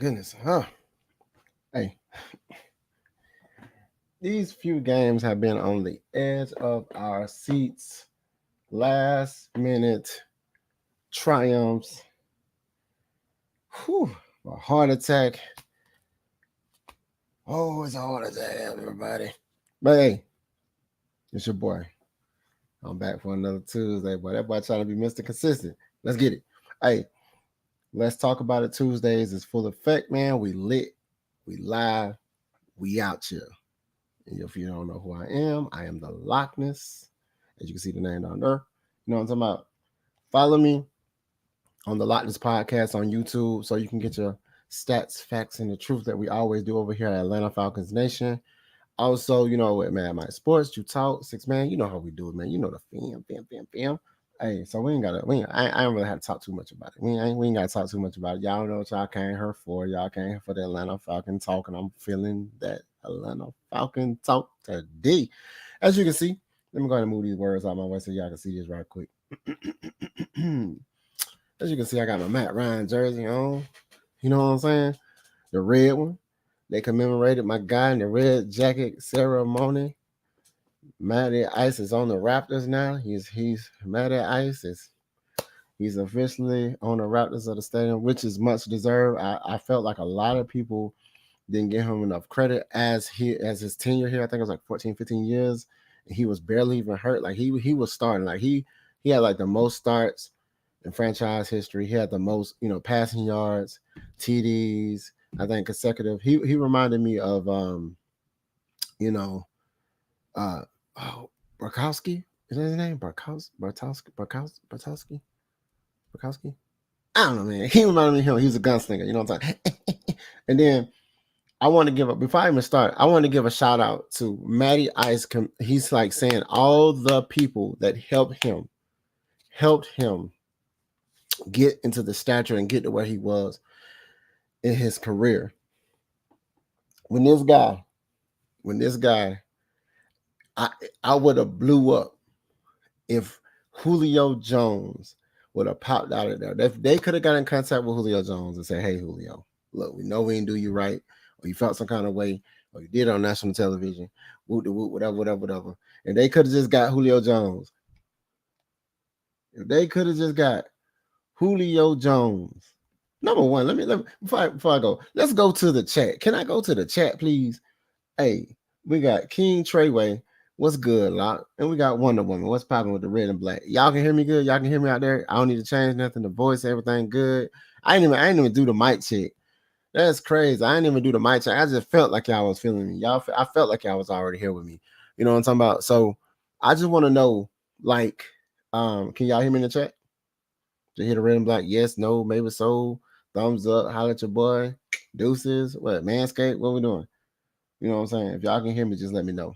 goodness. Hey, these few games have been on the edge of our seats. Last minute triumphs. Whew, a heart attack. Oh, it's a heart attack, everybody. But hey, it's your boy. I'm back for another Tuesday, boy. That boy trying to be Mr. Consistent. Let's get it. Hey, let's talk about it. Tuesdays is full effect, man. We lit, we live, we out here. And if you don't know who I am the Lochness. As you can see the name down there. You know what I'm talking about? Follow me on the Lochness Podcast on YouTube so you can get your stats, facts, and the truth that we always do over here at Atlanta Falcons Nation. Also, you know, with Mad Mike Sports, you talk, six man, you know how we do it, man. You know the fam. Hey, so I don't really have to talk too much about it. We ain't gotta talk too much about it. Y'all know what y'all came here for. Y'all came here for the Atlanta Falcon talk, and I'm feeling that Atlanta Falcon talk today. As you can see, let me go ahead and move these words out my way so y'all can see this right quick. As you can see, I got my Matt Ryan jersey on. You know what I'm saying? The red one. They commemorated my guy in the red jacket ceremony. Matty Ice is on the Raptors now. He's Matty Ice he's officially on the Raptors of the stadium, which is much deserved. I felt like a lot of people didn't give him enough credit as his tenure here. I think it was like 14, 15 years. And he was barely even hurt. Like he was starting. Like he had like the most starts in franchise history. He had the most, passing yards, TDs, I think consecutive. He reminded me of Barkowski. Is that his name? Barkowski? I don't know, man. He reminded me of him. He was a gunslinger, you know what I'm saying? And then I want to before I even start, I want to give a shout out to Matty Ice. He's like saying all the people that helped him get into the stature and get to where he was in his career. When this guy, I would have blew up if Julio Jones would have popped out of there. If they could have got in contact with Julio Jones and said, "Hey, Julio, look, we know we didn't do you right, or you felt some kind of way, or you did on national television, whatever." And they could have just got Julio Jones. If they could have just got Julio Jones. Number one, let me before I go, let's go to the chat. Can I go to the chat, please? Hey, we got King Treyway. What's good, Lock? And we got Wonder Woman. What's popping with the red and black? Y'all can hear me good? Y'all can hear me out there? I don't need to change nothing. The voice, everything good. I ain't even do the mic check. That's crazy. I didn't even do the mic check. I just felt like y'all was feeling me. I felt like y'all was already here with me. You know what I'm talking about? So I just want to know, like, can y'all hear me in the chat? Did you hear the red and black? Yes, no, maybe so. Thumbs up. Holla at your boy. Deuces. What? Manscaped? What we doing? You know what I'm saying? If y'all can hear me, just let me know.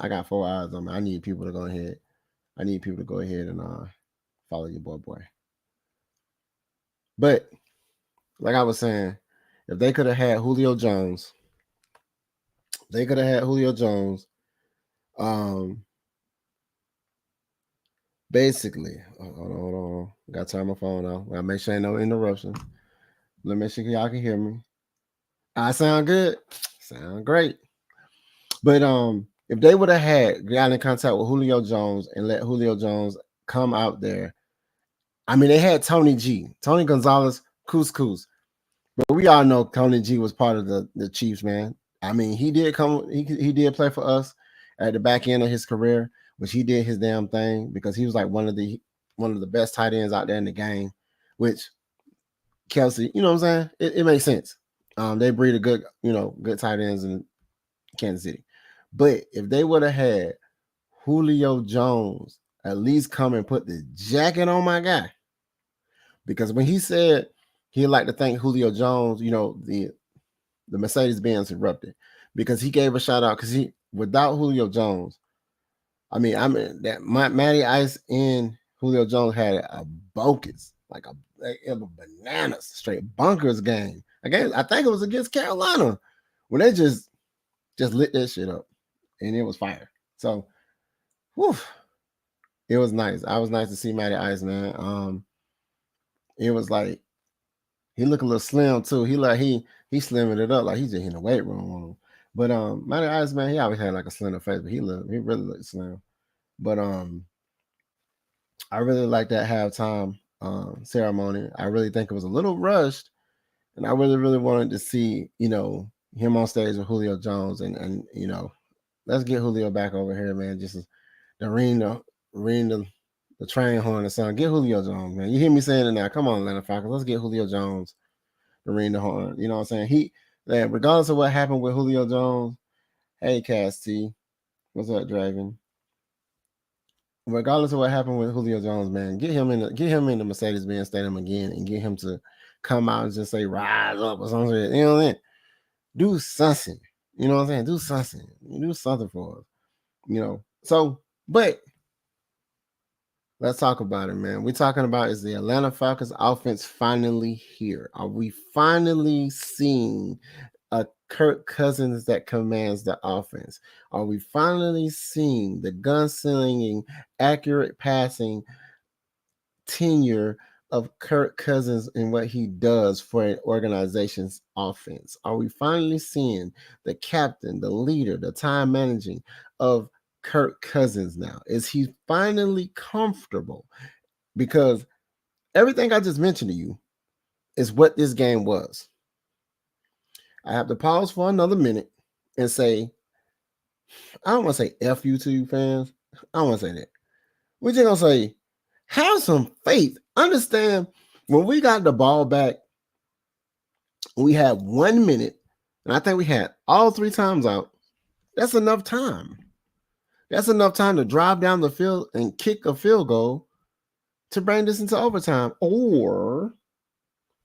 I got 4 eyes on me. I need people to go ahead. And follow your boy. But like I was saying, if they could have had Julio Jones, basically, hold on. Got to turn my phone off. Gotta make sure ain't no interruption. Let me make sure y'all can hear me. I sound good. Sound great. But if they would have got in contact with Julio Jones and let Julio Jones come out there, I mean, they had Tony Gonzalez, Couscous. But we all know Tony G was part of the Chiefs, man. I mean, he did he did play for us at the back end of his career, which he did his damn thing because he was like one of the best tight ends out there in the game, which Kelsey, you know what I'm saying? It makes sense. They breed a good tight ends in Kansas City. But if they would have had Julio Jones at least come and put the jacket on my guy, because when he said he'd like to thank Julio Jones, the Mercedes-Benz erupted because he gave a shout out because without Julio Jones, I mean that Matty Ice and Julio Jones had a bogus, like a bananas, straight bunkers game. Again, I think it was against Carolina when they just lit that shit up. And it was fire. So, it was nice. I was nice to see Matty Ice, man. It was like He look a little slim too. He slimming it up like he's just in the weight room. But Matty Ice, man, he always had like a slender face, but he really looked slim. But I really like that halftime ceremony. I really think it was a little rushed, and I really wanted to see, him on stage with Julio Jones, and let's get Julio back over here, man. Just to ring the train horn or something. Get Julio Jones, man. You hear me saying it now? Come on, Atlanta Falcons. Let's get Julio Jones to ring the horn. You know what I'm saying? Regardless of what happened with Julio Jones, hey, Cass T, what's up, Dragon? Regardless of what happened with Julio Jones, man, get him in the Mercedes-Benz Stadium again and get him to come out and just say rise up or something. You know what I'm saying? Do something. You know what I'm saying? Do something. Do something for us. So, but let's talk about it, man. We're talking about, is the Atlanta Falcons offense finally here? Are we finally seeing a Kirk Cousins that commands the offense? Are we finally seeing the gunslinging, accurate passing tenure of Kirk Cousins and what he does for an organization's offense? Are we finally seeing the captain, the leader, the time managing of Kirk Cousins now? Is he finally comfortable? Because everything I just mentioned to you is what this game was. I have to pause for another minute and say, I don't want to say F you to you fans. I don't want to say that. We're just going to say, have some faith. Understand, when we got the ball back, we had 1 minute, and I think we had all 3 times out. That's enough time. That's enough time to drive down the field and kick a field goal to bring this into overtime or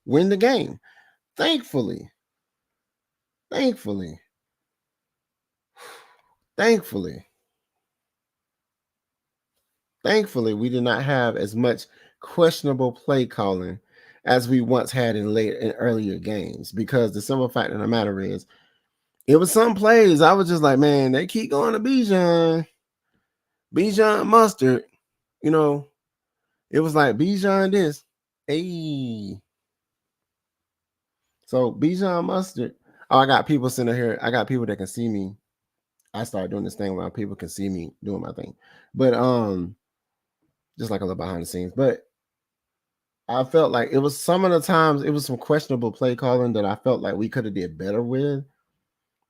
win the game. Thankfully, we did not have as much questionable play calling as we once had in earlier games, because the simple fact of the matter is, it was some plays I was just like, man, they keep going to Bijan Mustard. It was like Bijan this. Hey. So Bijan Mustard. Oh, I got people sitting here. I got people that can see me. I started doing this thing where people can see me doing my thing. But just like a little behind the scenes. But I felt like it was some of the times it was some questionable play calling that I felt like we could have did better with.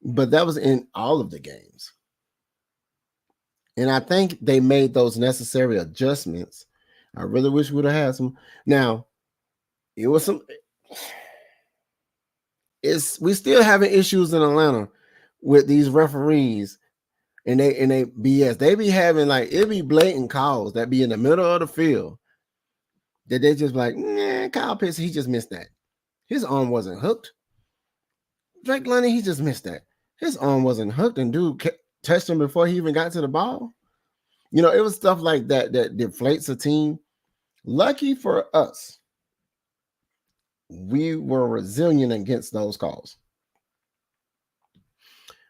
But that was in all of the games. And I think they made those necessary adjustments. I really wish we would have had some. Now, it was some. We still having issues in Atlanta with these referees, and they BS. They be having like, it be blatant calls that be in the middle of the field that they just like, nah, Kyle Pitts, he just missed that. His arm wasn't hooked. Drake London, he just missed that. His arm wasn't hooked, and dude touched him before he even got to the ball. It was stuff like that deflates a team. Lucky for us, we were resilient against those calls.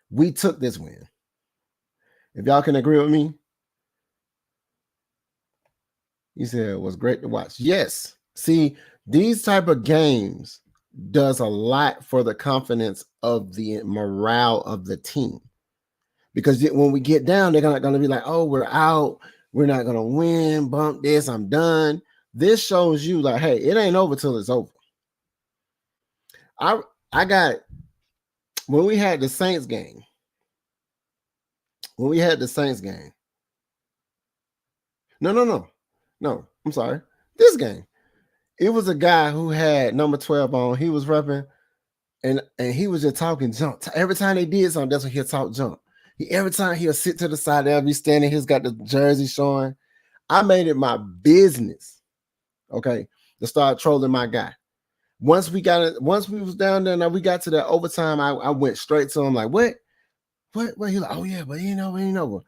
We took this win. If y'all can agree with me, he said it was great to watch. Yes. See, these type of games does a lot for the confidence of the morale of the team. Because when we get down, they're going to be like, oh, we're out. We're not going to win. Bump this. I'm done. This shows you like, hey, it ain't over till it's over. I got, when we had the Saints game. No, I'm sorry. This game. It was a guy who had number 12 on. He was repping, and he was just talking jump. Every time they did something, that's when he'll talk jump. Every time he'll sit to the side, they'll be standing. He's got the jersey showing. I made it my business, okay, to start trolling my guy. Once we was down there, and we got to that overtime, I went straight to him like, what? He's like, oh yeah, but he ain't over.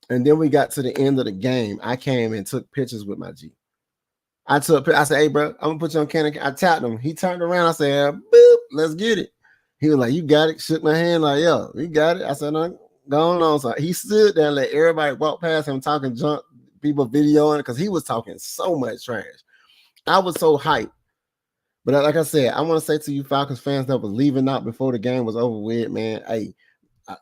And then we got to the end of the game. I came and took pictures with my G. I said, hey, bro, I'm gonna put you on camera. I tapped him. He turned around. I said, boop, let's get it. He was like, you got it. Shook my hand like, yo, you got it. I said, no, go on. So he stood there and let everybody walk past him talking junk, people videoing, because he was talking so much trash. I was so hyped But like I said, I want to say to you Falcons fans that was leaving out before the game was over with, man. Hey,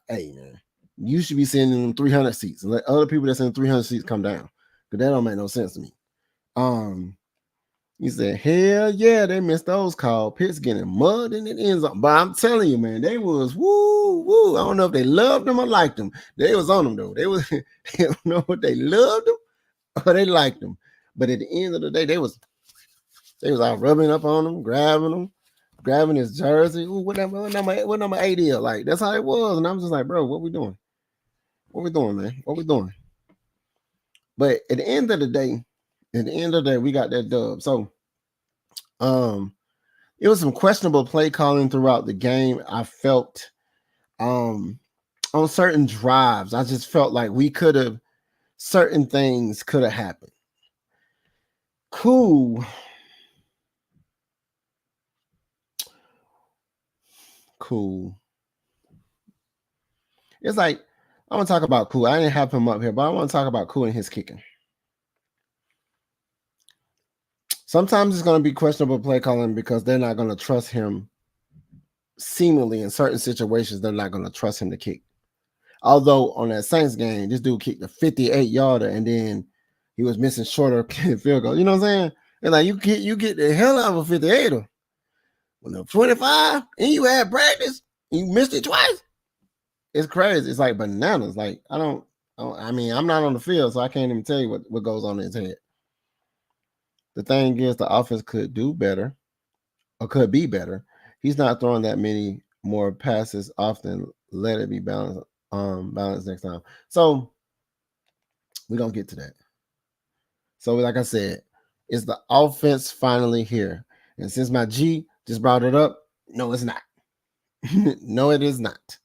man, you should be sitting in them 300 seats and let other people that's in 300 seats come down, because that don't make no sense to me. He said, hell yeah, they missed those calls. Pitts getting mud in the end zone. But I'm telling you, man, they was woo. I don't know if they loved them or liked them. They was on them though. They was, I don't know if they loved them or they liked them. But at the end of the day, they was out rubbing up on them, grabbing his jersey. Ooh, what number 8 is? Like, that's how it was. And I'm just like, bro, what we doing? What we doing, man? What we doing? But at the end of the day, we got that dub. So, it was some questionable play calling throughout the game. I felt, on certain drives, I just felt like certain things could have happened. Cool. It's like, I want to talk about Cool. I didn't have him up here, but I want to talk about Cool and his kicking. Sometimes it's going to be questionable play calling because they're not going to trust him. Seemingly in certain situations, they're not going to trust him to kick. Although on that Saints game, this dude kicked a 58-yarder and then he was missing shorter field goals. You know what I'm saying? And like, you get the hell out of a 58er. When the 25 and you had practice, you missed it twice. It's crazy. It's like bananas. Like, I mean, I'm not on the field, so I can't even tell you what goes on in his head. The thing is, the offense could do better or could be better. He's not throwing that many more passes often. Let it be balanced next time. So we're going to get to that. So like I said, is the offense finally here? And since my G just brought it up, no, it's not. No, it is not.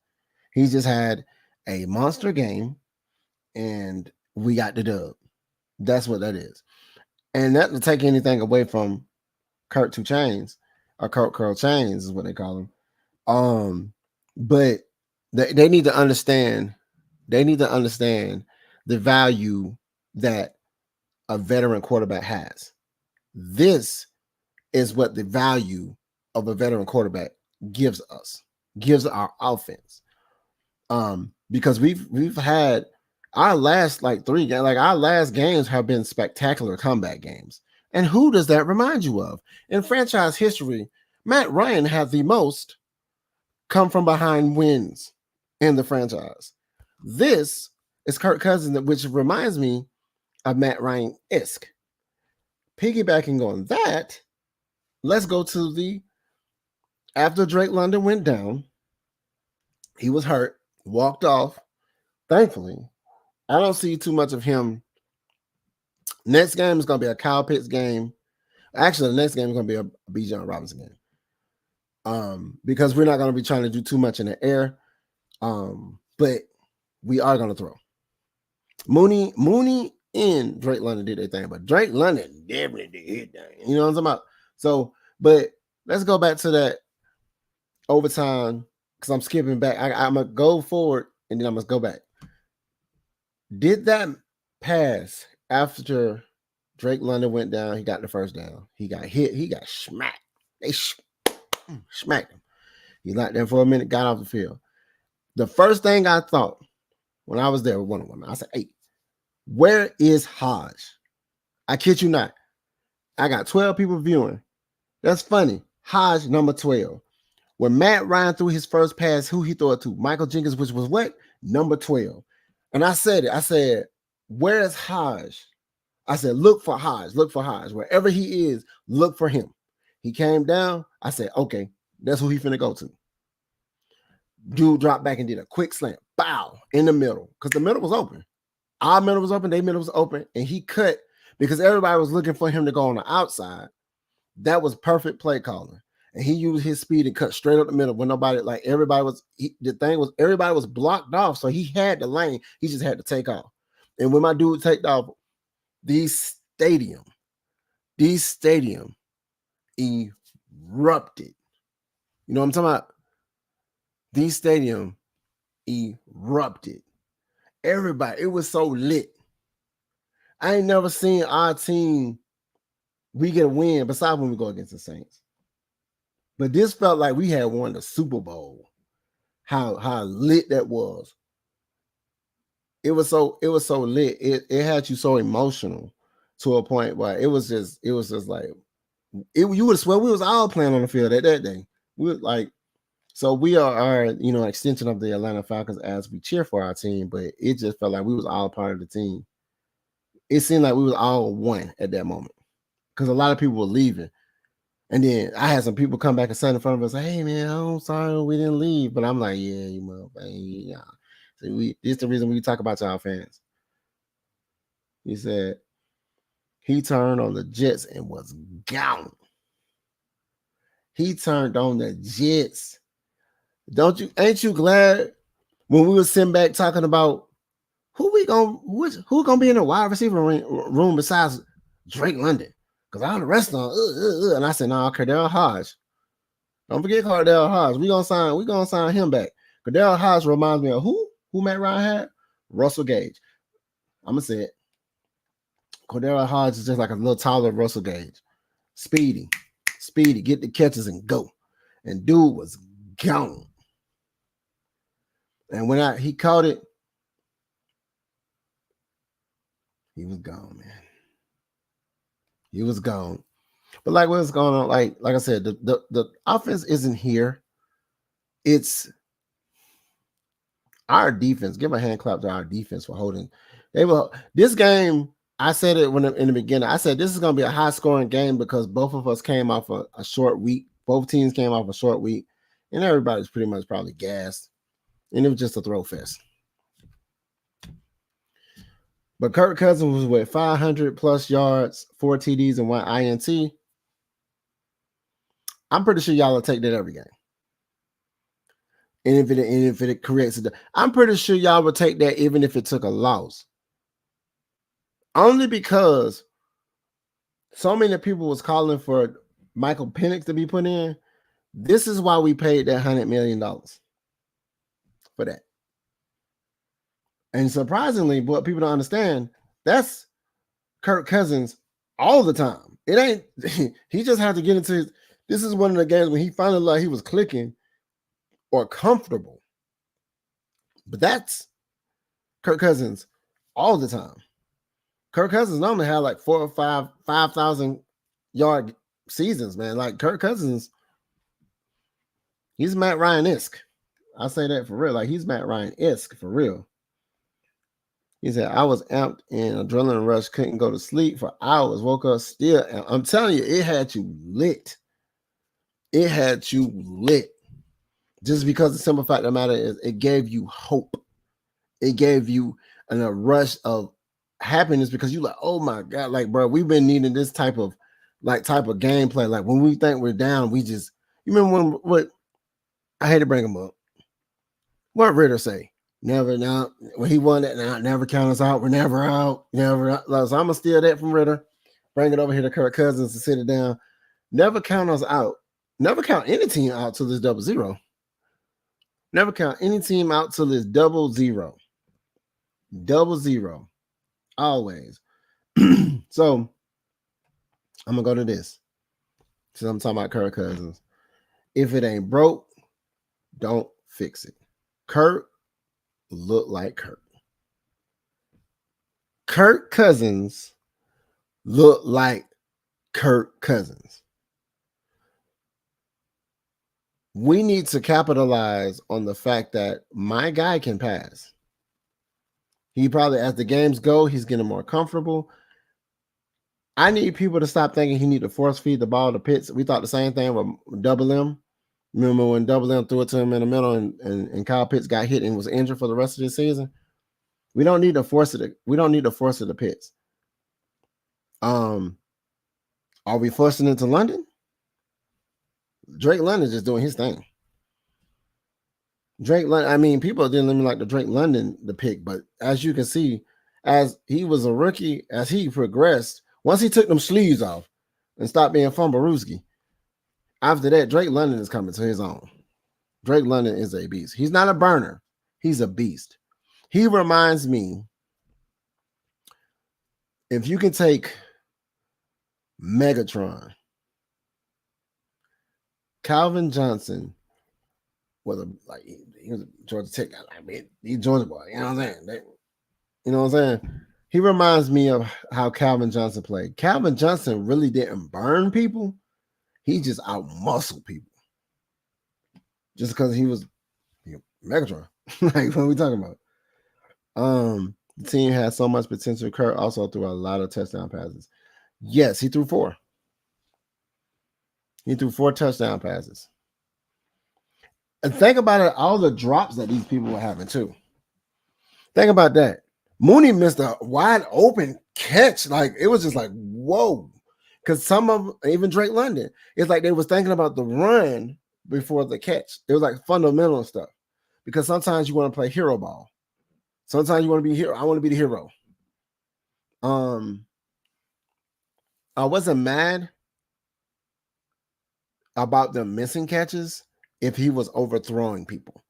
He just had a monster game and we got the dub. That's what that is. And not to take anything away from Kurt Two Chains, or Kurt Curl Chains is what they call him. But they need to understand. They need to understand the value that a veteran quarterback has. This is what the value of a veteran quarterback gives us, gives our offense. Because we've had our last three games, our last games have been spectacular comeback games. And who does that remind you of? In franchise history, Matt Ryan had the most come from behind wins in the franchise. This is Kirk Cousins, which reminds me of Matt Ryan-esque. Piggybacking on that, let's go to after Drake London went down, he was hurt, walked off. Thankfully, I don't see too much of him. Next game is going to be a Kyle Pitts game. Actually, the next game is going to be a Bijan Robinson game. Because we're not going to be trying to do too much in the air. But we are going to throw. Mooney and Drake London did their thing, but Drake London definitely did his thing. You know what I'm talking about? So, but let's go back to that overtime, because I'm skipping back. I'm going to go forward and then I'm going to go back. Did that pass after Drake London went down? He got the first down. He got hit. He got smacked. They smacked him. He locked there for a minute, got off the field. The first thing I thought when I was there with one-on-one, I said, hey, where is Hodge? I kid you not. I got 12 people viewing. That's funny. Hodge, number 12. When Matt Ryan threw his first pass, who he threw it to? Michael Jenkins, which was what? Number 12. And I said it. I said, where is Hodge? I said, look for Hodge. Look for Hodge. Wherever he is, look for him. He came down. I said, okay, that's who he finna go to. Dude dropped back and did a quick slant. Bow. In the middle. Because the middle was open. Our middle was open. Their middle was open. And he cut because everybody was looking for him to go on the outside. That was perfect play calling. And he used his speed and cut straight up the middle when nobody, everybody was, everybody was blocked off. So he had the lane. He just had to take off. And when my dude take off, these stadium erupted. You know what I'm talking about? These stadium erupted. Everybody, it was so lit. I ain't never seen our team, we get a win, besides when we go against the Saints. But this felt like we had won the Super Bowl. How lit that was. It was so lit. It had you so emotional to a point where it was just like you would swear we was all playing on the field that day. We were like, so we are extension of the Atlanta Falcons as we cheer for our team, but it just felt like we was all part of the team. It seemed like we was all one at that moment because a lot of people were leaving. And then I had some people come back and sit in front of us, say, "Hey man, I'm sorry we didn't leave." But I'm like, "Yeah, you motherfucker, yeah." So this is the reason we talk about y'all fans. He said he turned on the Jets and was gone. He turned on the Jets. Ain't you glad when we were sitting back talking about who gonna be in the wide receiver room besides Drake London? Because all the rest of them, and I said, "No, Cardell Hodge. Don't forget Cardell Hodge. We gonna sign him back." Cardell Hodge reminds me of who Matt Ryan had? Russell Gage. I'm gonna say it. Cordell Hodge is just like a little taller Russell Gage. Speedy, get the catches and go. And dude was gone. And when he caught it, he was gone, man. He was gone. But like what's going on, like I said, the offense isn't here. It's our defense. Give a hand clap to our defense for holding. This game. I said it in the beginning. I said this is going to be a high scoring game because both of us came off a short week. Both teams came off a short week, and everybody's pretty much probably gassed. And it was just a throw fest. But Kirk Cousins was with 500 plus yards, 4 TDs, and 1 INT. I'm pretty sure y'all will take that every game. And if it creates I'm pretty sure y'all would take that even if it took a loss. Only because so many people was calling for Michael Penix to be put in. This is why we paid that $100 million for that. And surprisingly, what people don't understand, that's Kirk Cousins all the time. It ain't, he just had to get into this is one of the games when he finally like he was clicking or comfortable. But that's Kirk Cousins all the time. Kirk Cousins normally had like 4 or 5,000 yard seasons, man. Like Kirk Cousins, he's Matt Ryan-esque. I say that for real. Like he's Matt Ryan-esque for real. He said, I was amped in adrenaline rush, couldn't go to sleep for hours, woke up still. I'm telling you, it had you lit. It had you lit. Just because the simple fact of the matter is it gave you hope. It gave you a rush of happiness because you like, oh my God, like, bro, we've been needing this type of gameplay. Like when we think we're down, we just, you remember what I hate to bring him up. What Ritter say? Never now. When he won that, now never count us out. We're never out. Never out. So I'm gonna steal that from Ritter. Bring it over here to Kirk Cousins to sit it down. Never count us out. Never count any team out till it's 0-0. Never count any team out till it's 0-0. 0-0. Always. So I'm gonna go to this. Since I'm talking about Kirk Cousins. If it ain't broke, don't fix it. Kirk look like Kirk. Kirk Cousins look like Kirk Cousins. We need to capitalize on the fact that my guy can pass. He probably, as the games go, he's getting more comfortable. I need people to stop thinking he need to force feed the ball to Pitts. We thought the same thing with Double M. Remember when Double M threw it to him in the middle and Kyle Pitts got hit and was injured for the rest of the season? We don't need to force it. We don't need to force it to Pitts. Are we forcing it to London? Drake London just doing his thing. Drake London, I mean, people didn't even like the Drake London the pick, but as you can see, as he was a rookie, as he progressed, once he took them sleeves off and stopped being Fumbarooski, after that, Drake London is coming to his own. Drake London is a beast. He's not a burner. He's a beast. He reminds me, if you can take Megatron Calvin Johnson was he was a Georgia Tech guy. He's Georgia boy. You know what I'm saying? You know what I'm saying? He reminds me of how Calvin Johnson played. Calvin Johnson really didn't burn people. He just out-muscled people. Just because he was Megatron. Like, what are we talking about? The team had so much potential. Kurt also threw a lot of touchdown passes. Yes, he threw 4. He threw 4 touchdown passes. And think about it, all the drops that these people were having too. Think about that. Mooney missed a wide open catch. Like, it was just like, whoa. Because some of even Drake London, it's like they was thinking about the run before the catch. It was like fundamental stuff. Because sometimes you want to play hero ball. Sometimes you want to be hero. I want to be the hero. I wasn't mad about the missing catches if he was overthrowing people.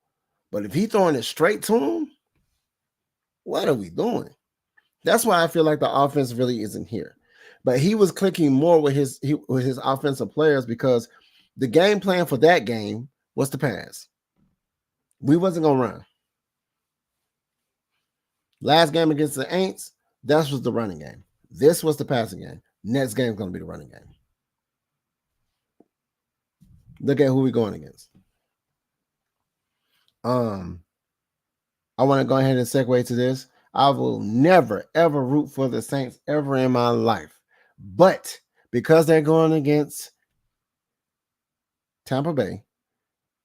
But if he throwing it straight to him, what are we doing? That's why I feel like the offense really isn't here. But he was clicking more with his offensive players because the game plan for that game was to pass. We wasn't going to run. Last game against the Aints, that was the running game. This was the passing game. Next game is going to be the running game. Look at who we're going against. I want to go ahead and segue to this. I will never, ever root for the Saints ever in my life. But because they're going against Tampa Bay,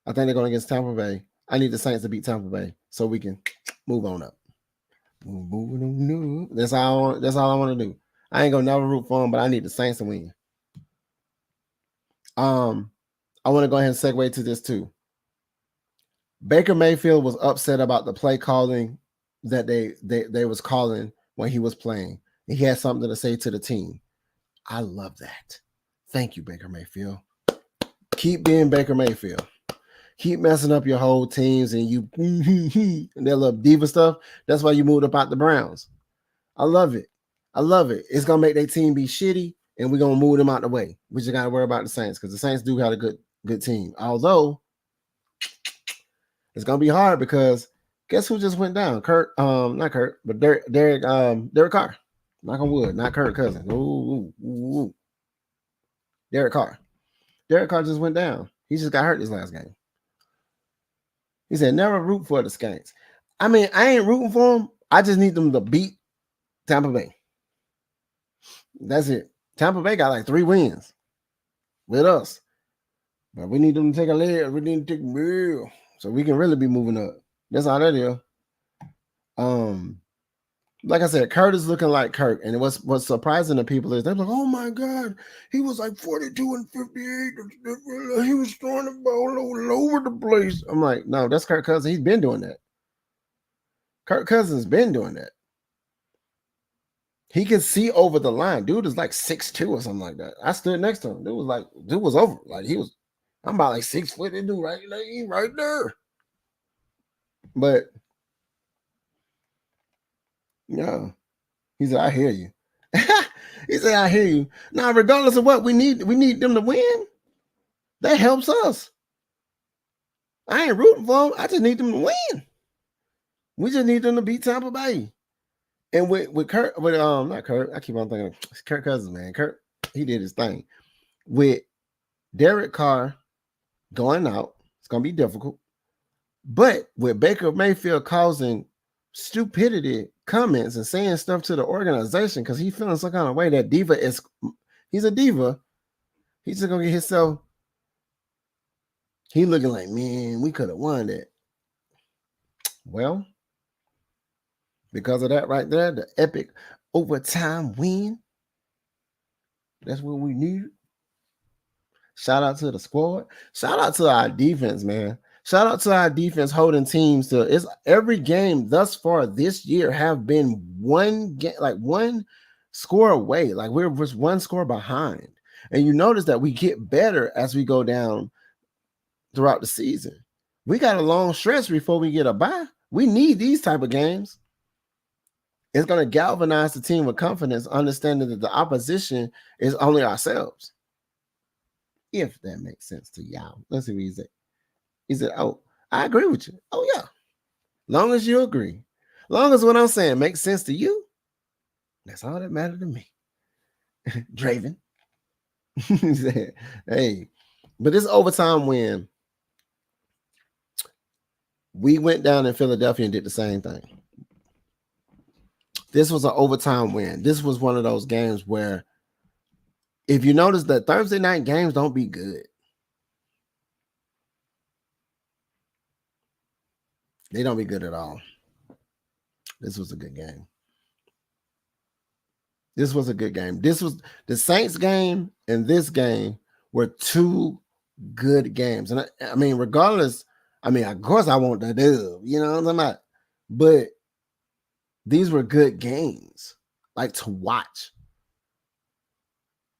I think they're going against Tampa Bay. I need the Saints to beat Tampa Bay so we can move on up. That's all I want to do. I ain't going to never root for them, but I need the Saints to win. I want to go ahead and segue to this too. Baker Mayfield was upset about the play calling that they was calling when he was playing. He had something to say to the team. I love that. Thank you, Baker Mayfield. Keep being Baker Mayfield. Keep messing up your whole teams and you and that little diva stuff. That's why you moved up out the Browns. I love it. I love it. It's gonna make their team be shitty, and we're gonna move them out the way. We just gotta worry about the Saints because the Saints do have a good team. Although it's gonna be hard because guess who just went down? Not Kurt, but Derek Carr. Knock on wood, not Kirk Cousins. Ooh. Derek Carr. Derek Carr just went down. He just got hurt this last game. He said, never root for the Saints. I mean, I ain't rooting for them. I just need them to beat Tampa Bay. That's it. Tampa Bay got like 3 wins with us. But we need them to take a leg. We need to take a meal so we can really be moving up. That's all that is. Like I said, Kurt is looking like Kirk. And what's surprising to people is they're like, oh my God, he was like 42 and 58. He was throwing the ball all over the place. I'm like, no, that's Kirk Cousins. He's been doing that. Kirk Cousins been doing that. He can see over the line. Dude is like 6'2" or something like that. I stood next to him. Dude was over. Like I'm about like 6 foot. That dude right there. But yeah, he said, I hear you. He said, I hear you. Now, regardless of what we need them to win. That helps us. I ain't rooting for them. I just need them to win. We just need them to beat Tampa Bay. And with Kurt, not Kurt, I keep on thinking of Kirk Cousins, man. Kurt, he did his thing. With Derek Carr going out, it's gonna be difficult. But with Baker Mayfield causing stupidity comments and saying stuff to the organization because he's feeling some kind of way, that diva he's a diva. He's just gonna get himself. He looking like, man, we could have won that. Well, because of that right there, the epic overtime win. That's what we need. Shout out to the squad. Shout out to our defense, man. Shout out to our defense holding teams to it's every game thus far this year have been one score away. Like we're just one score behind. And you notice that we get better as we go down throughout the season. We got a long stretch before we get a bye. We need these type of games. It's going to galvanize the team with confidence, understanding that the opposition is only ourselves. if that makes sense to y'all. Let's see what he said. He said, oh, I agree with you. Oh, yeah. Long as you agree. Long as what I'm saying makes sense to you, that's all that matters to me. Draven. He said, hey, but this overtime win, we went down in Philadelphia and did the same thing. This was an overtime win. This was one of those games where, if you notice, that Thursday night games don't be good. They don't be good at all. This was a good game. This was a good game. This was the Saints game and this game were two good games. And I mean, regardless, I mean, of course I want the dub, you know what I'm talking about? But these were good games, like to watch.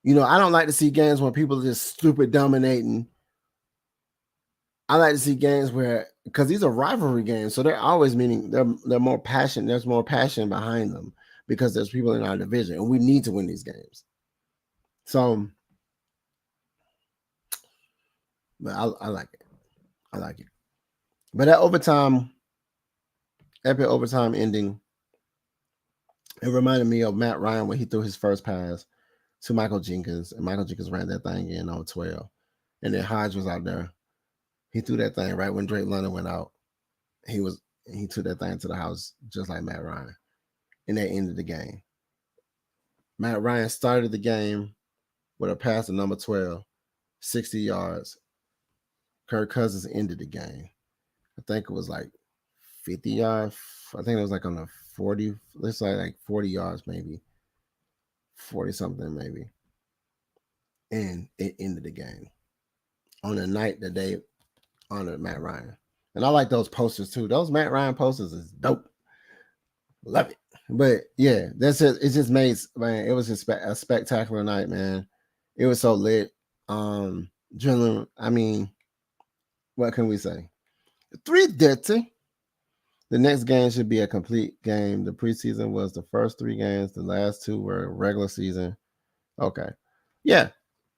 You know, I don't like to see games where people are just stupid dominating. I like to see games where, because these are rivalry games, so they're always meaning they're more passion. There's more passion behind them because there's people in our division, and we need to win these games. So, but I like it. I like it. But that overtime, epic overtime ending, it reminded me of Matt Ryan when he threw his first pass to Michael Jenkins, and Michael Jenkins ran that thing in on 12, and then Hodge was out there. He threw that thing right when Drake London went out. He took that thing to the house just like Matt Ryan, and that ended the game. Matt Ryan started the game with a pass to number 12, 60 yards. Kirk Cousins ended the game. I think it was like 50 yards. I think it was like on the 40, let's say like 40 yards maybe. 40 something maybe. And it ended the game on the night that they honored Matt Ryan. And I like those posters too. Those Matt Ryan posters is dope. Love it. But yeah, that's it. It just made, man, it was just a spectacular night, man. It was so lit. Adrenaline, I mean, what can we say? 3:30. The next game should be a complete game. The preseason was the first 3 games. The last 2 were regular season. Okay. Yeah.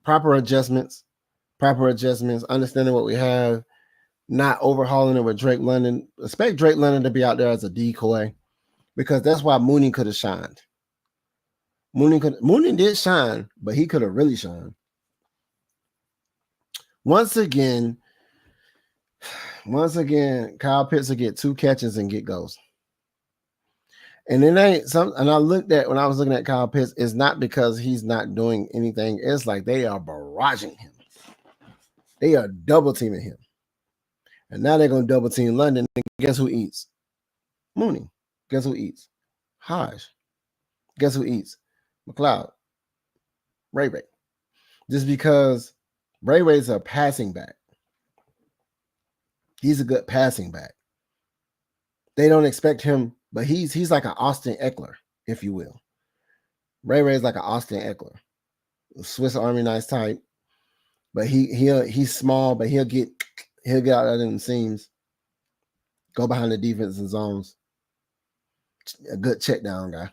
Proper adjustments. Understanding what we have. Not overhauling it with Drake London. Expect Drake London to be out there as a decoy, because that's why Mooney could have shined. Mooney did shine, but he could have really shined. Once again, Kyle Pitts will get 2 catches and get goals. And it ain't some. And when I was looking at Kyle Pitts, it's not because he's not doing anything. It's like they are barraging him. They are double teaming him. And now they're going to double team London. And guess who eats? Mooney. Guess who eats? Hodge. Guess who eats? McLeod. Ray. Just because Ray's a passing back. He's a good passing back. They don't expect him, but he's like an Austin Eckler, if you will. Ray's like an Austin Eckler, Swiss Army knife type. But he's small, but he'll get out of them seams, go behind the defense and zones. A good check down guy.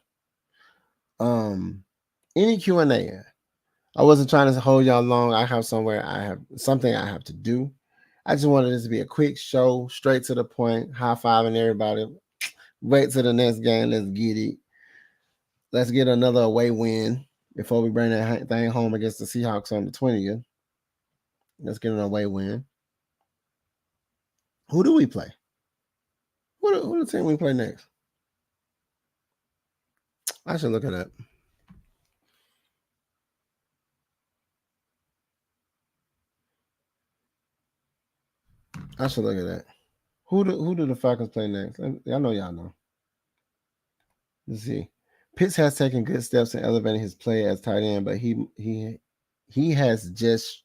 Any Q&A? I wasn't trying to hold y'all long. I have something I have to do. I just wanted this to be a quick show, straight to the point, high-fiving everybody. Wait till the next game. Let's get it. Let's get another away win before we bring that thing home against the Seahawks on the 20th. Let's get an away win. Who do we play? Who the team we play next? I should look at that. I should look at that. Who do the Falcons play next? I know y'all know. Let's see. Pitts has taken good steps in elevating his play as tight end, but he has just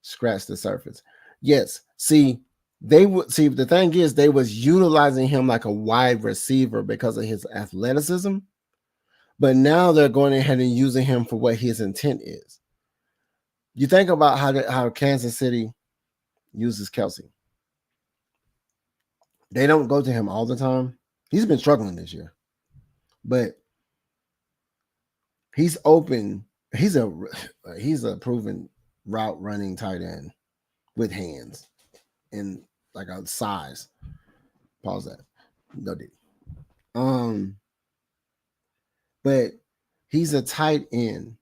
scratched the surface. Yes. See, the thing is, they was utilizing him like a wide receiver because of his athleticism, but now they're going ahead and using him for what his intent is. You think about how Kansas City uses Kelsey. They don't go to him all the time. He's been struggling this year, but he's open. He's a proven route running tight end with hands and like a size. Pause that. No did. But he's a tight end.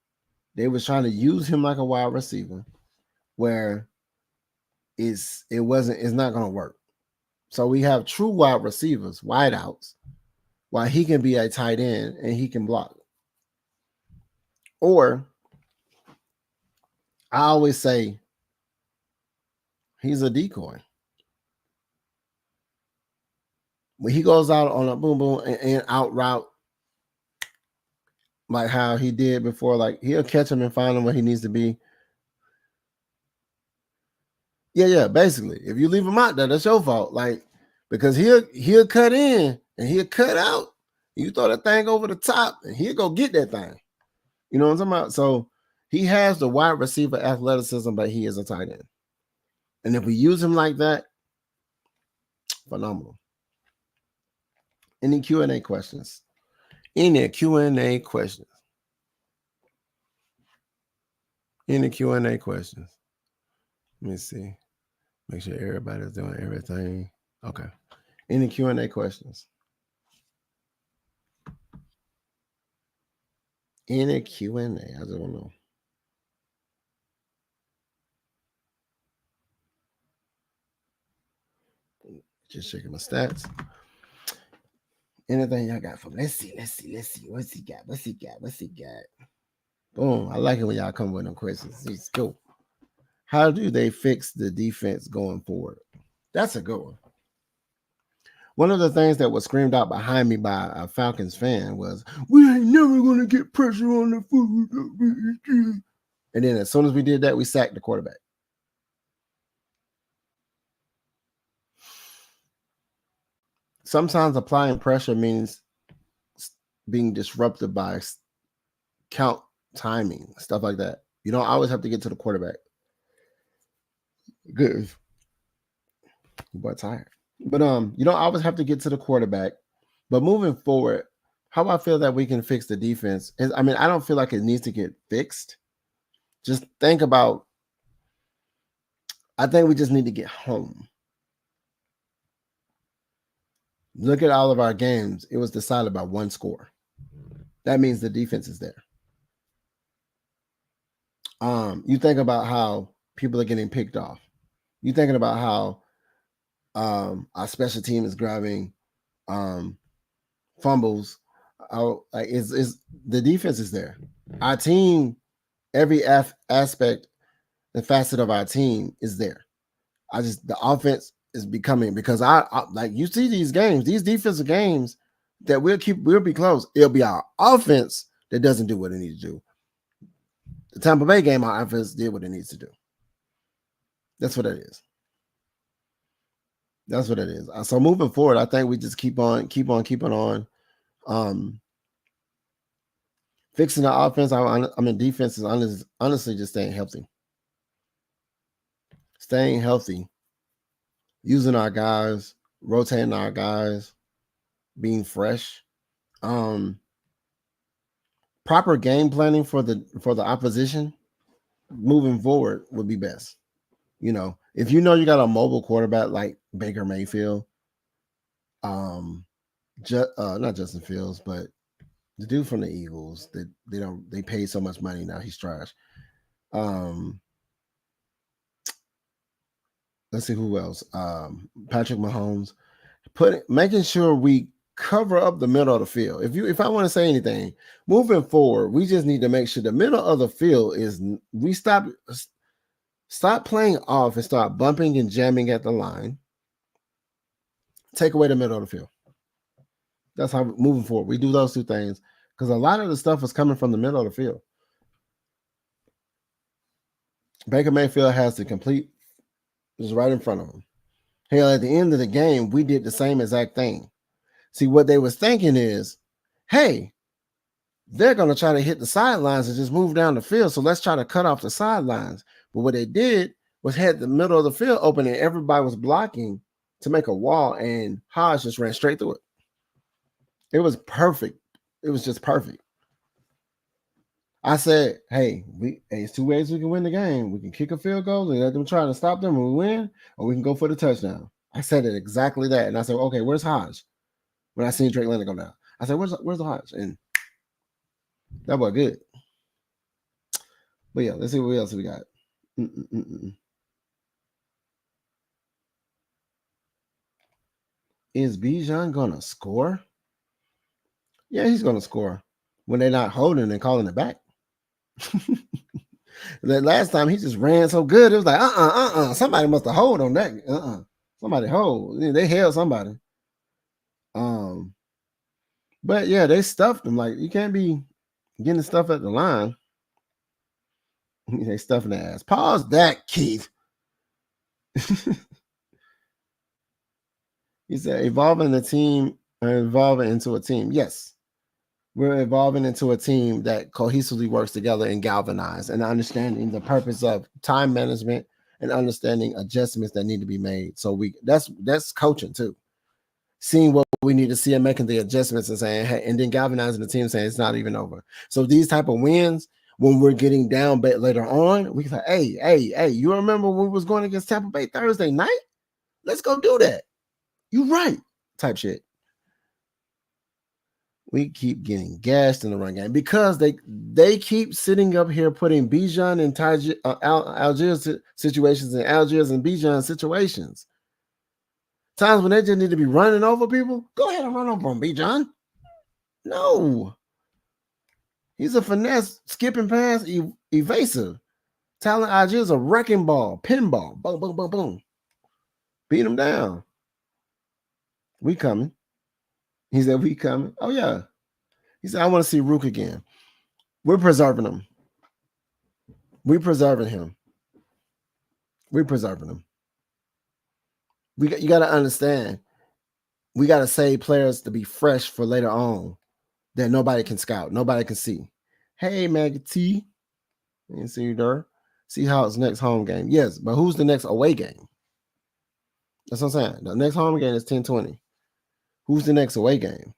They was trying to use him like a wide receiver, where it's not gonna work. So we have true wide receivers, wideouts, while he can be a tight end and he can block. Or I always say he's a decoy. When he goes out on a boom boom and out route, like how he did before, like he'll catch him and find him where he needs to be. Yeah, basically. If you leave him out there, that's your fault. Like, because he'll cut in and he'll cut out. You throw that thing over the top and he'll go get that thing. You know what I'm talking about? So he has the wide receiver athleticism, but he is a tight end. And if we use him like that, phenomenal. Any Q&A questions? Any Q&A questions? Any Q&A questions? Let me see. Make sure everybody's doing everything. Okay. Any Q&A questions? Any Q&A? I just don't know. Just checking my stats. Anything y'all got for me? Let's see. What's he got? Boom. I like it when y'all come with them questions. Let's go. How do they fix the defense going forward? That's a good one. One of the things that was screamed out behind me by a Falcons fan was, we ain't never going to get pressure on the foot. And then as soon as we did that, we sacked the quarterback. Sometimes applying pressure means being disrupted by count timing, stuff like that. You don't always have to get to the quarterback. Good. But tired. But you don't always have to get to the quarterback. But moving forward, how I feel that we can fix the defense is, I mean, I don't feel like it needs to get fixed. Just think about, I think we just need to get home. Look at all of our games. It was decided by one score. That means the defense is there. You think about how people are getting picked off. You thinking about how our special team is grabbing fumbles. Like is the defense is there. Our team, every aspect and facet of our team is there. The offense is becoming, because I like, you see these games, these defensive games that we'll be close. It'll be our offense that doesn't do what it needs to do. The Tampa Bay game, our offense did what it needs to do. That's what it is. That's what it is. So moving forward, I think we just keep on. Fixing the offense. I mean, defense is honestly just staying healthy. Staying healthy. Using our guys, rotating our guys, being fresh. Proper game planning for the opposition moving forward would be best. You know, if you know you got a mobile quarterback like Baker Mayfield, not Justin Fields, but the dude from the Eagles, that they pay so much money now, he's trash. Let's see who else. Patrick Mahomes, making sure we cover up the middle of the field. If I want to say anything, moving forward, we just need to make sure the middle of the field is, we stop playing off and start bumping and jamming at the line. Take away the middle of the field. That's how moving forward. We do those two things, because a lot of the stuff is coming from the middle of the field. Baker Mayfield has the complete, is right in front of him. Hell, at the end of the game, we did the same exact thing. See, what they was thinking is, hey, they're going to try to hit the sidelines and just move down the field, so let's try to cut off the sidelines. But what they did was had the middle of the field open and everybody was blocking to make a wall, and Hodge just ran straight through it. It was perfect. It was just perfect. I said, hey, it's two ways we can win the game. We can kick a field goal and let them try to stop them and we win, or we can go for the touchdown. I said it exactly that. And I said, okay, where's Hodge? When I seen Drake London go down, I said, where's the Hodge? And that boy good. But yeah, let's see what else we got. Is Bijan gonna score? Yeah, he's gonna score when they're not holding and calling it back. The last time he just ran so good, it was like somebody must have hold on that. Somebody hold. They held somebody. But yeah, they stuffed him. Like, you can't be getting stuff at the line. They stuffing the ass. Pause that, Keith. He said, evolving into a team. Yes. We're evolving into a team that cohesively works together and galvanize, and understanding the purpose of time management and understanding adjustments that need to be made. So that's coaching too. Seeing what we need to see and making the adjustments and saying, hey, and then galvanizing the team saying it's not even over. So these type of wins, when we're getting down later on, we can say, hey, you remember when we was going against Tampa Bay Thursday night? Let's go do that. You right, type shit. We keep getting gassed in the run game because they keep sitting up here putting Bijan and Algiers situations and Algiers and Bijan situations. Times when they just need to be running over people, go ahead and run over them, Bijan. No. He's a finesse, skipping pass, evasive. Talent Algiers a wrecking ball, pinball, boom, boom, boom, boom. Beat him down. We coming. He said, we coming. Oh, yeah. He said, I want to see Rook again. We're preserving him. We're preserving him. We're preserving him. You got to understand, we got to save players to be fresh for later on that nobody can scout, nobody can see. Hey, Maggie T. I didn't see you there. Seahawks next home game. Yes, but who's the next away game? That's what I'm saying. The next home game is 10-20. Who's the next away game?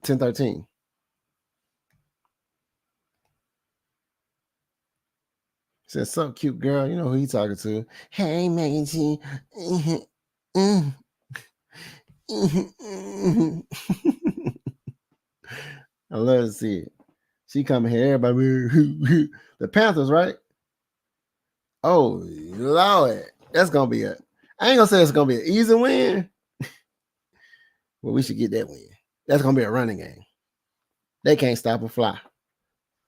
10-13. Says, "So cute girl." You know who he's talking to. Hey, Megan T. I love to see it. She coming here, everybody. The Panthers, right? Oh, Lord. That's going to be I ain't going to say it's going to be an easy win. Well, we should get that win. That's going to be a running game. They can't stop a fly.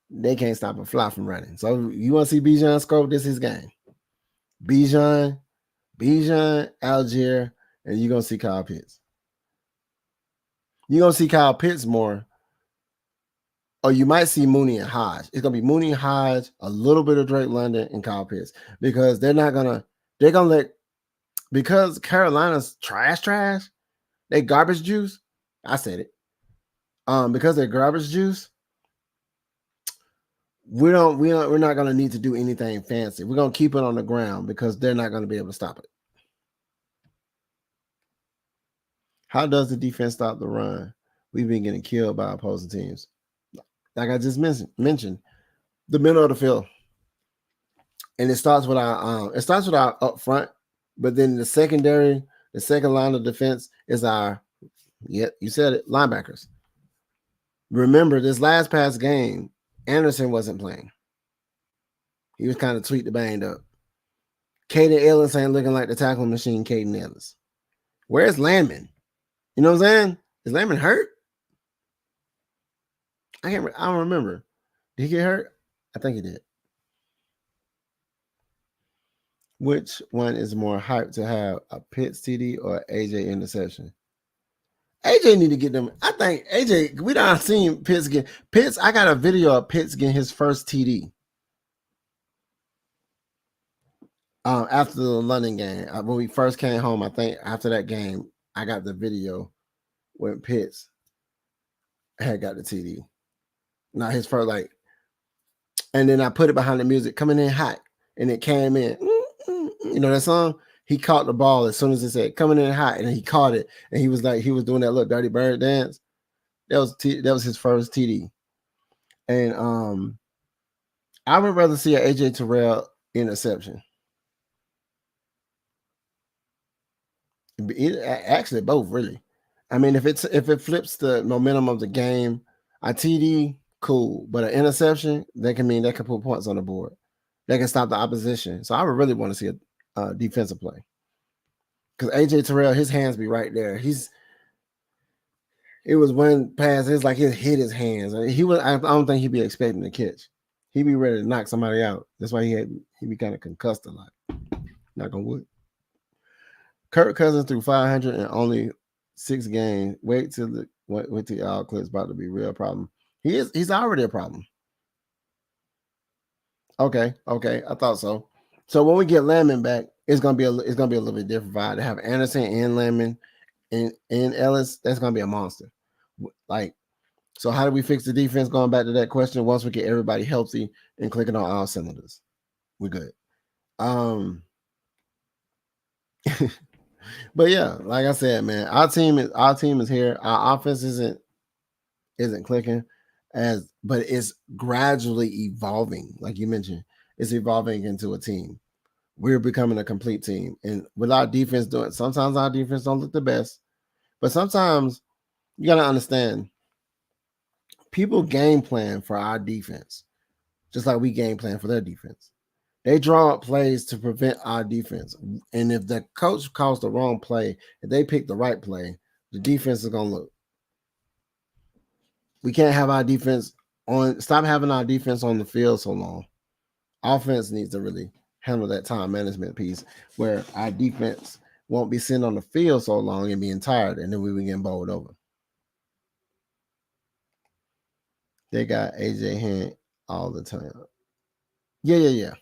They can't stop a fly from running. So you want to see Bijan score? This is his game. Bijan, Algier, and you're going to see Kyle Pitts. You're going to see Kyle Pitts more. Or you might see Mooney and Hodge. It's going to be Mooney, Hodge, a little bit of Drake London, and Kyle Pitts. Because they're going to let, because Carolina's trash, they garbage juice. I said it. Because they're garbage juice, we're not going to need to do anything fancy. We're going to keep it on the ground because they're not going to be able to stop it. How does the defense stop the run? We've been getting killed by opposing teams. Like I just mentioned, the middle of the field. And it starts with our up front, but then the secondary, the second line of defense is our, you said it, linebackers. Remember, this last past game, Anderson wasn't playing. He was kind of tweaked banged up. Caden Ellis ain't looking like the tackling machine, Caden Ellis. Where's Landman? You know what I'm saying? Is Landman hurt? I don't remember. Did he get hurt? I think he did. Which one is more hyped to have, a Pitts TD or AJ interception? AJ need to get them. I think AJ, we done seen Pitts get. Pitts, I got a video of Pitts getting his first TD. After the London game, when we first came home, I think after that game, I got the video when Pitts had got the TD. Not his first, and then I put it behind the music, coming in hot, and it came in. You know that song? He caught the ball as soon as it said coming in hot, and he caught it, and he was doing that little Dirty Bird dance. That was his first TD. And I would rather see an AJ Terrell interception. Actually, both really. I mean, if it flips the momentum of the game, a TD, cool, but an interception that can mean that can put points on the board. That can stop the opposition. So I would really want to see a defensive play because AJ Terrell, his hands be right there. It was one pass. It's like it hit his hands. He was. I don't think he'd be expecting to catch. He'd be ready to knock somebody out. That's why he be kind of concussed a lot. Knock on wood. Kirk Cousins threw 500 in only 6 games. Wait till the clip's about to be a real problem. He's already a problem. Okay, I thought so. So when we get Landman back, it's gonna be a little bit different vibe. To have Anderson and Landman and Ellis, that's gonna be a monster. Like, so how do we fix the defense? Going back to that question, once we get everybody healthy and clicking on all cylinders, we're good. But yeah, like I said, man, our team is here. Our offense isn't clicking but it's gradually evolving. Like you mentioned, it's evolving into a team. We're becoming a complete team. And with our defense sometimes our defense don't look the best, but sometimes you got to understand people game plan for our defense, just like we game plan for their defense. They draw up plays to prevent our defense. And if the coach calls the wrong play, if they pick the right play, the defense is going to look. We can't have our defense stop having our defense on the field so long. Offense needs to really handle that time management piece where our defense won't be sitting on the field so long and being tired, and then we will get bowled over. They got AJ Hand all the time. Yeah.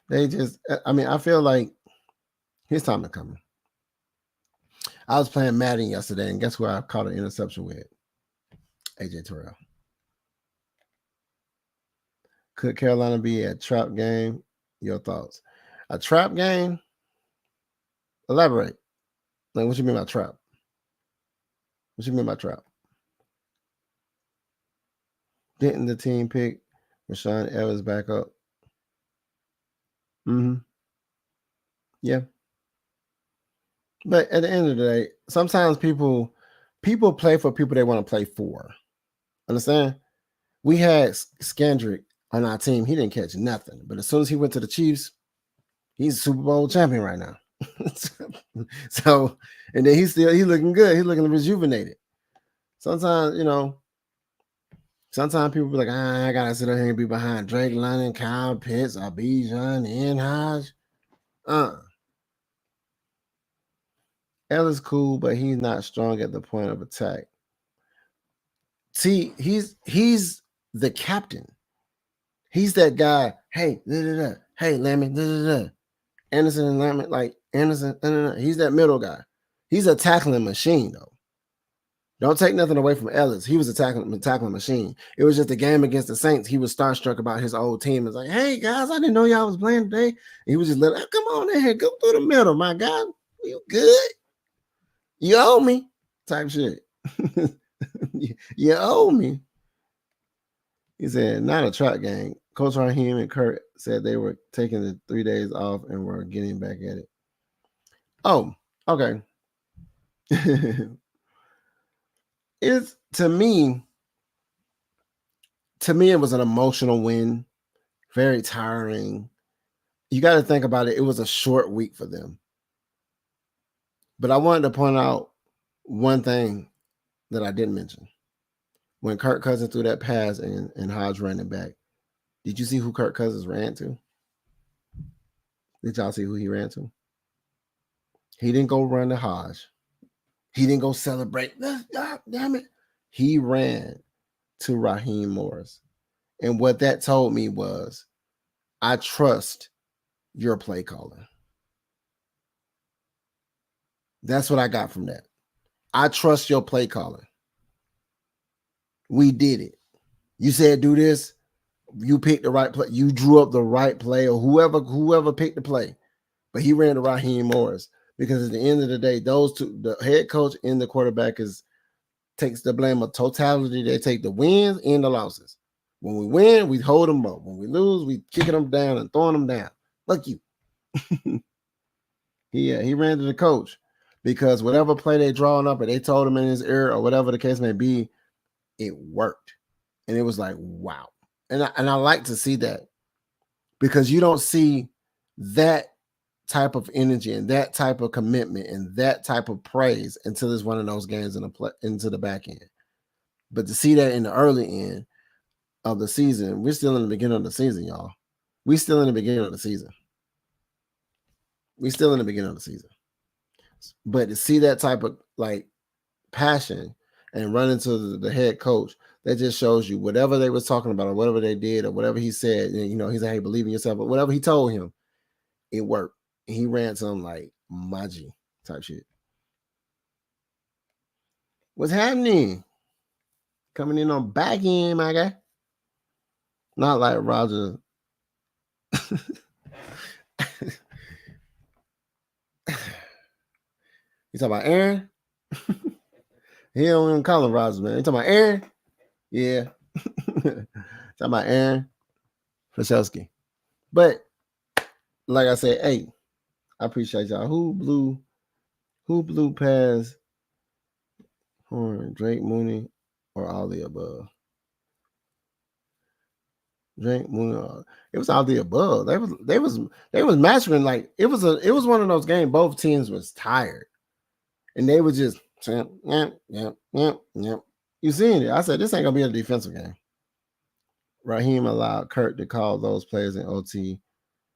They just, I mean, I feel like his time is coming. I was playing Madden yesterday, and guess who I caught an interception with? AJ Terrell. Could Carolina be a trap game? Your thoughts? A trap game? Elaborate. Like, what you mean by trap? What you mean by trap? Didn't the team pick Rashawn Evans back up? Yeah. But at the end of the day, sometimes people play for people they want to play for. Understand? We had Skandrick on our team. He didn't catch nothing. But as soon as he went to the Chiefs, he's a Super Bowl champion right now. So, and then he's looking good. He's looking rejuvenated. Sometimes, people be like, I gotta sit here and be behind Drake London, Kyle Pitts, Bijan, and Hodge. Ellis cool, but he's not strong at the point of attack. See, he's the captain. He's that guy. Hey, hey, Lemon, Anderson and Lemon, like Anderson. He's that middle guy. He's a tackling machine, though. Don't take nothing away from Ellis. He was a tackling machine. It was just a game against the Saints. He was starstruck about his old team. It's like, hey guys, I didn't know y'all was playing today. And he was just like, come on in here, go through the middle, my guy. You good? You owe me, type shit. You owe me. He said, not a trap game. Coach Raheem and Kurt said they were taking the 3 days off and were getting back at it. Oh, okay. It's to me, it was an emotional win, very tiring. You got to think about it. It was a short week for them. But I wanted to point out one thing that I didn't mention. When Kirk Cousins threw that pass and Hodge running back, did you see who Kirk Cousins ran to? Did y'all see who he ran to? He didn't go run to Hodge. He didn't go celebrate. God damn it. He ran to Raheem Morris. And what that told me was, I trust your play caller. That's what I got from that. I trust your play caller. We did it. You said do this. You picked the right play. You drew up the right play, or whoever picked the play. But he ran to Raheem Morris. Because at the end of the day, those two, the head coach and the quarterback, takes the blame of totality. They take the wins and the losses. When we win, we hold them up. When we lose, we kicking them down and throwing them down. Fuck you. He ran to the coach because whatever play they drawing up or they told him in his ear or whatever the case may be, it worked. And it was like, wow. And I like to see that because you don't see that type of energy and that type of commitment and that type of praise until it's one of those games into the back end. But to see that in the early end of the season, we're still in the beginning of the season, y'all. We're still in the beginning of the season. But to see that type of like passion and run into the head coach, that just shows you whatever they was talking about or whatever they did or whatever he said, you know, he's like, hey, believe in yourself, but whatever he told him, it worked. And he ran some like Maji type shit. What's happening? Coming in on back end, my guy. Not like Roger. You talking about Aaron? He don't even call him Roger, man. You talking about Aaron? Yeah. Talking about Aaron Fashelsky. But like I said, hey, I appreciate y'all. Who blew past Horn, Drake, Mooney, or all the above? Drake, Mooney, it was all the above. They was mastering, like it was one of those games. Both teams was tired. And they were just yeah. You seen it. I said this ain't gonna be a defensive game. Raheem allowed Kurt to call those players in OT.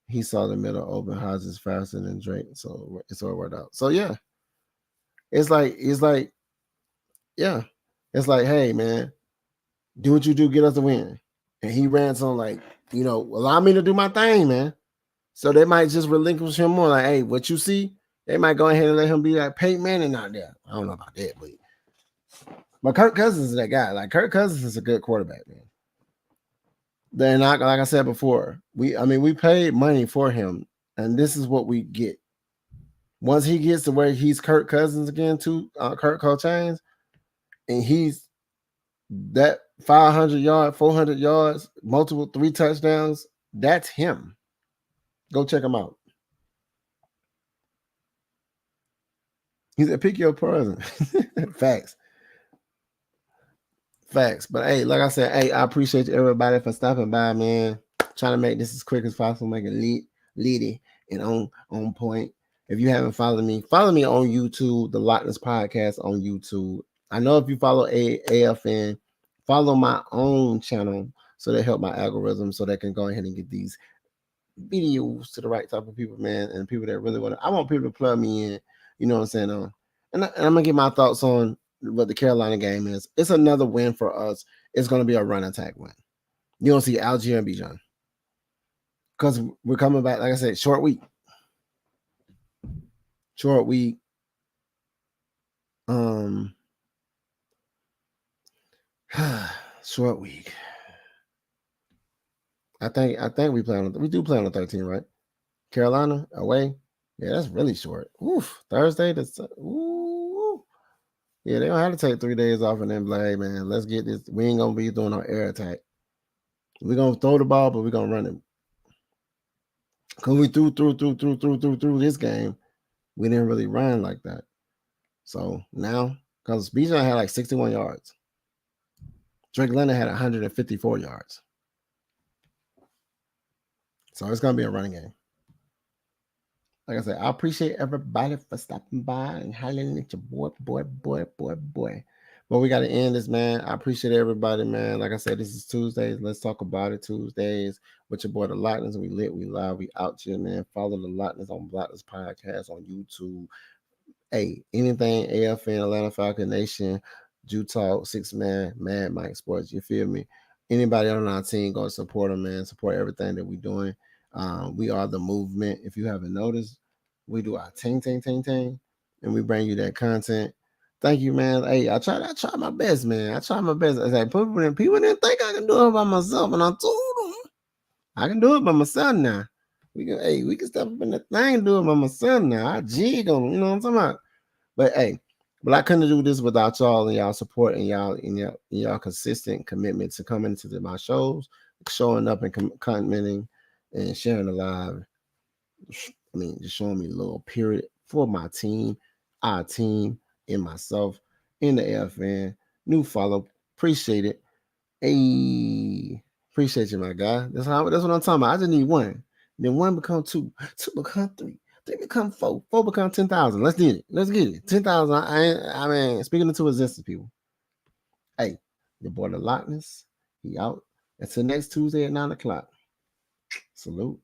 He saw the middle open. Hodges faster than Drake, so it worked out. So yeah, it's like, yeah, it's like, hey man, do what you do, get us the win. And he ran some like, you know, allow me to do my thing, man. So they might just relinquish him more. Like, hey, what you see, they might go ahead and let him be like Peyton Manning out there. I don't know about that, but Kirk Cousins is that guy. Like Kirk Cousins is a good quarterback, man. Then, like I said before, we paid money for him, and this is what we get. Once he gets to where he's Kirk Cousins again, too, Kirk Cochains, and he's that 500 yards, 400 yards, multiple 3 touchdowns, that's him. Go check him out. He's a pick your poison. Facts. But hey, like I said, hey, I appreciate everybody for stopping by, man. Trying to make this as quick as possible, make it leady and on point. If you haven't followed me on YouTube, the Lochness Podcast on YouTube. I know if you follow AFN, follow my own channel so they help my algorithm so they can go ahead and get these videos to the right type of people, man, and people that really want to. I want people to plug me in, you know what I'm saying? And I'm gonna get my thoughts on what the Carolina game is. It's another win for us. It's gonna be a run attack win. You don't see Algier and Bijan because we're coming back. Like I said, short week. Short week. I think we do play on the 13th, right? Carolina away. Yeah, that's really short. Oof. Thursday. Ooh. Yeah, they don't have to take 3 days off and then be like, hey, man, let's get this. We ain't gonna be doing no air attack. We're gonna throw the ball, but we're gonna run it. Because we threw this game, we didn't really run like that. So now, because Bijan had like 61 yards. Drake London had 154 yards. So it's going to be a running game. Like I said, I appreciate everybody for stopping by and hollering at your boy. But we got to end this, man. I appreciate everybody, man. Like I said, this is Tuesdays. Let's talk about it. Tuesdays with your boy, the Lochness. We lit, we live, we out here, man. Follow the Lochness on Lochness Podcast on YouTube. Hey, anything AFN, Atlanta Falcon Nation, Jew Talk, 6 Man, Mad Mike Sports. You feel me? Anybody on our team, go support them, man. Support everything that we're doing. We are the movement. If you haven't noticed, we do our ting, and we bring you that content. Thank you, man. Hey, I try my best, man. I try my best. I say, people didn't think I can do it by myself, and I told them I can do it by myself now. we can step up in the thing, do it by my son now. I jig on him, you know what I'm talking about? But hey, but I couldn't do this without y'all and y'all support and y'all consistent commitment to coming to my shows, showing up and commenting and sharing the live. I mean, just showing me a little period for my team, our team, and myself in the AFN. New follow, appreciate it. Hey, appreciate you, my guy. That's what I'm talking about. I just need one. Then one become two, two become three, three become four, four become 10,000. Let's get it. Let's get it. 10,000. I mean, speaking into existence, people. Hey, your boy the Lochness. He out. Until next Tuesday at 9 o'clock. Salute.